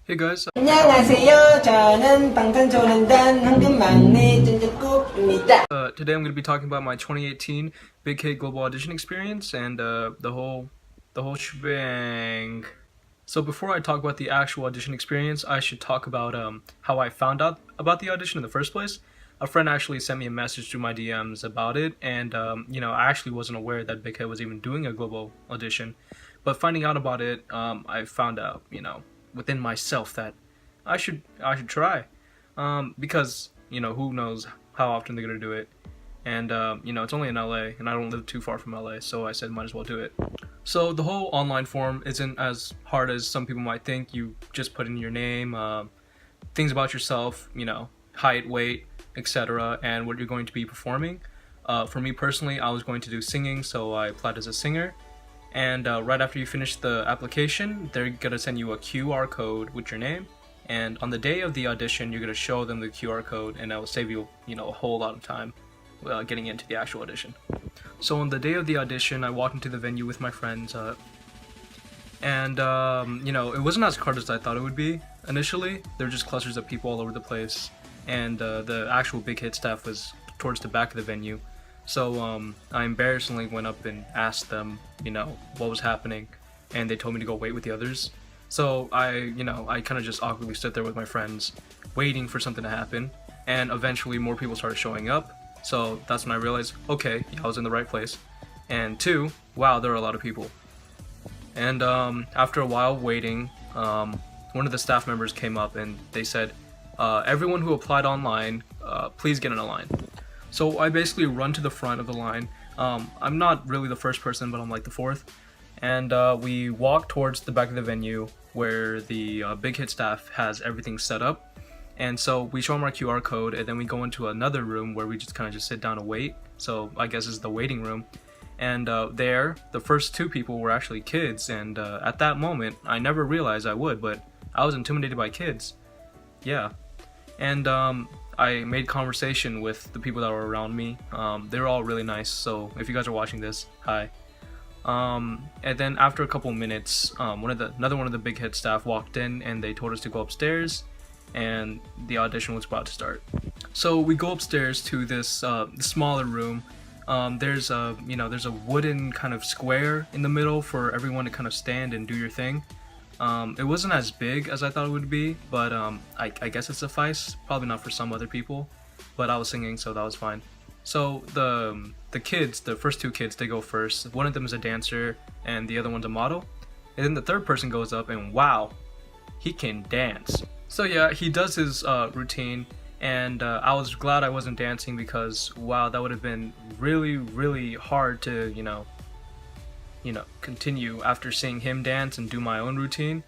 Hey guys, 안녕하세요. 저는 방탄소년단 황금막내 쫀득국입니다. today I'm going to be talking about my 2018 Big Hit Global Audition experience and the whole shebang. So before I talk about the actual audition experience, I should talk about how I found out about the audition in the first place. A friend actually sent me a message through my DMs about it, and I actually wasn't aware that Big Hit was even doing a global audition. But finding out about it, I found out, within myself that I should try, because who knows how often they're gonna do it, and it's only in LA, and I don't live too far from LA, so I said might as well do it. So the whole online form isn't as hard as some people might think. You just put in your name, things about yourself, height, weight, etc., and what you're going to be performing. For me personally, I was going to do singing, so I applied as a singer. And right after you finish the application, they're gonna send you a QR code with your name. And on the day of the audition, you're gonna show them the QR code, and that will save you, a whole lot of time getting into the actual audition. So on the day of the audition, I walked into the venue with my friends, and it wasn't as crowded as I thought it would be initially. There were just clusters of people all over the place, and the actual Big Hit staff was towards the back of the venue. So I embarrassingly went up and asked them, what was happening, and they told me to go wait with the others. So I kind of just awkwardly stood there with my friends, waiting for something to happen, and eventually more people started showing up. So that's when I realized, okay, I was in the right place. And two, wow, there are a lot of people. And after a while waiting, one of the staff members came up and they said, everyone who applied online, please get in a line. So I basically run to the front of the line. I'm not really the first person, but I'm like the fourth. And we walk towards the back of the venue where the Big Hit staff has everything set up. And so we show them our QR code, and then we go into another room where we just kind of just sit down and wait. So I guess it's the waiting room. And there, the first two people were actually kids. And at that moment, I never realized I would, but I was intimidated by kids. Yeah. And I made conversation with the people that were around me. They were all really nice, so if you guys are watching this, hi. And then after a couple minutes, another one of the Big Hit staff walked in, and they told us to go upstairs, and the audition was about to start. So we go upstairs to this smaller room. There's a wooden kind of square in the middle for everyone to kind of stand and do your thing. It wasn't as big as I thought it would be, but I guess it sufficed. Probably not for some other people, but I was singing, so that was fine. So the kids, the first two kids, they go first. One of them is a dancer, and the other one's a model. And then the third person goes up, and wow, he can dance. So yeah, he does his routine, and I was glad I wasn't dancing because wow, that would have been really, really hard to continue after seeing him dance and do my own routine.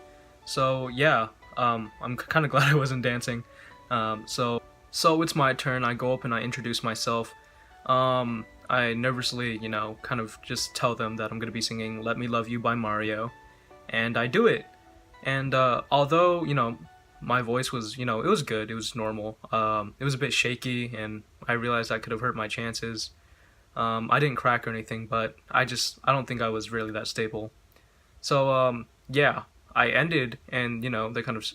So yeah, I'm kind of glad I wasn't dancing. So it's my turn. I go up and I introduce myself. I nervously, kind of just tell them that I'm gonna be singing "Let Me Love You" by Mario, and I do it. And although my voice was, it was good. It was normal. It was a bit shaky, and I realized I could have hurt my chances. I didn't crack or anything, but I don't think I was really that stable. So yeah, I ended, and they kind of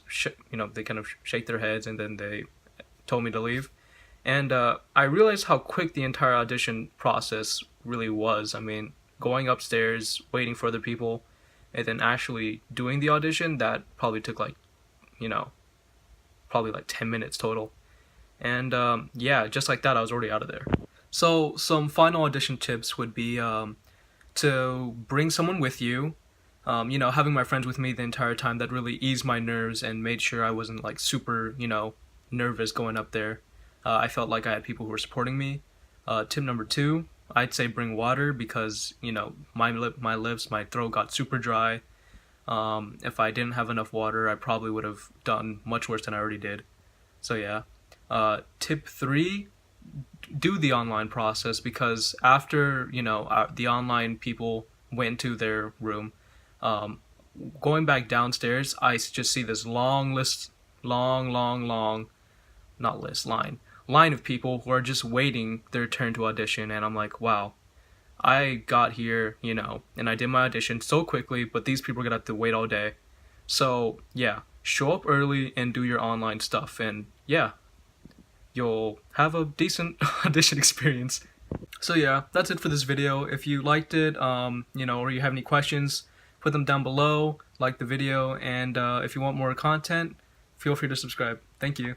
shake their heads, and then they told me to leave. And I realized how quick the entire audition process really was. I mean, going upstairs, waiting for other people, and then actually doing the audition, that probably took like 10 minutes total. And yeah, just like that, I was already out of there. So some final audition tips would be to bring someone with you. Having my friends with me the entire time, that really eased my nerves and made sure I wasn't like super, nervous going up there. I felt like I had people who were supporting me. Tip number two, I'd say bring water because, my lips, my throat got super dry. If I didn't have enough water, I probably would have done much worse than I already did. So yeah. Tip three, do the online process because after the online people went to their room, going back downstairs, I just see this long list, line of people who are just waiting their turn to audition, and I'm like, wow, I got here, and I did my audition so quickly, but these people are gonna have to wait all day. So yeah, show up early and do your online stuff, and yeah, you'll have a decent audition experience. So yeah, that's it for this video. If you liked it, or you have any questions, put them down below, like the video, and if you want more content, feel free to subscribe. Thank you.